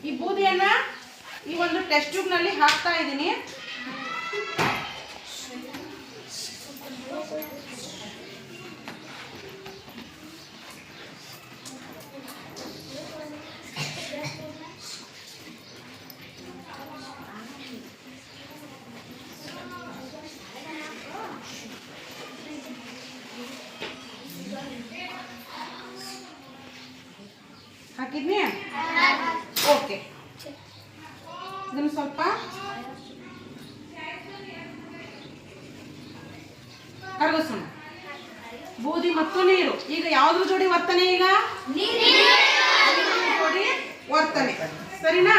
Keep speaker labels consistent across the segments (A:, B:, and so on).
A: ಈ ಬೂದಿಯನ್ನ ಈ ಒಂದು ಟೆಸ್ಟ್ ಟ್ಯೂಬ್ ನಲ್ಲಿ ಹಾಕ್ತಾ ಇದ್ದೀನಿ. ಹಾಕಿದ್ನಿ. ಓಕೆ, ಇದನ್ನು ಸ್ವಲ್ಪ ಕರಗಿಸೋಣ. ಬೂದಿ ಮತ್ತು ನೀರು ಈಗ ಯಾವ್ದ್ರ ಜೋಡಿ ವರ್ತನೆ? ಈಗ ಜೋಡಿ ವರ್ತನೆ, ಸರಿನಾ?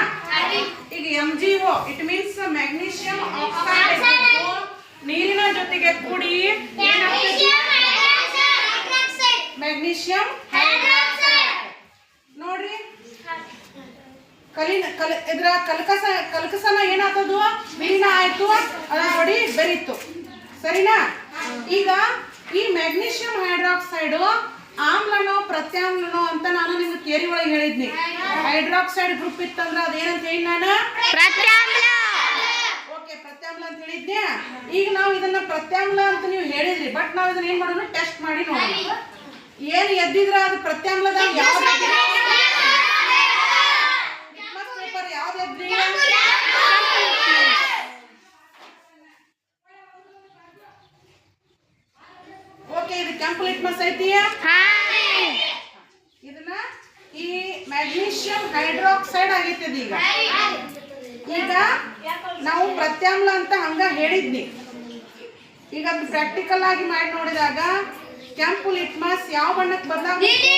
A: ಈಗ MgO it means magnesium oxide ನೀರಿನ ಜೊತೆಗೆ ಕೂಡಿ ಮ್ಯಾಗ್ನೀಷಿಯಂ ನೋಡ್ರಿ ಇದ್ರ ಕಲ್ಕಸನ ಏನಾಗ್ತದ? ವಿಲೀನ ಆಯ್ತು, ಅದ್ರ ಜೋಡಿ ಬೆರೀತು, ಸರಿನಾ? ಈಗ ಈ ಮ್ಯಾಗ್ನೀಷಿಯಂ ಹೈಡ್ರಾಕ್ಸೈಡ್ ಆಮ್ಲನೋ ಪ್ರತ್ಯಾಮ್ಲನೋ ಅಂತ ನಾನು ನಿಮ್ಗೆ ಥಿಯರಿ ಒಳಗೆ ಹೇಳಿದ್ನಿ. ಹೈಡ್ರಾಕ್ಸೈಡ್ ಗ್ರೂಪ್ ಇತ್ತಂದ್ರೆ ಅದೇನಂತ ಹೇಳಿ ನಾನು ಓಕೆ ಪ್ರತ್ಯಾಮ್ಲ ಅಂತ ಹೇಳಿದ್ದೆ. ಈಗ ನಾವು ಇದನ್ನ ಪ್ರತ್ಯಾಮ್ಲ ಅಂತ ನೀವು ಹೇಳಿದ್ರಿ, ಬಟ್ ನಾವು ಇದನ್ನ ಏನ್ ಮಾಡೋಣ? ಟೆಸ್ಟ್ ಮಾಡಿ ನೋಡೋಣ. ಏನ್ ಎದ್ದಿದ್ರ ಅದು ಪ್ರತ್ಯಾಮ್ಲದಾಗ ಯಾವ್ದು ಪೇಪರ್ ಯಾವ್ದು ಎದ್ರಿ? ಓಕೆ, ಇದು ಕೆಂಪು ಲಿಟ್ಮಸ್ ಐತಿ. ಇದನ್ನ ಈ ಮ್ಯಾಗ್ನೀಷಿಯಂ ಹೈಡ್ರಾಕ್ಸೈಡ್ ಆಗೈತಿ. ಈಗ ನಾವು ಪ್ರತ್ಯಾಮ್ಲ ಅಂತ ಹಂಗ ಹೇಳಿದ್ನಿ. ಈಗ ಅದು ಪ್ರಾಕ್ಟಿಕಲ್ ಆಗಿ ಮಾಡಿ ನೋಡಿದಾಗ ಕೆಂಪು ಲಿಟ್ಮಸ್ ಯಾವ ಬಣ್ಣಕ್ಕೆ ಬದಲಾಗುತ್ತೆ?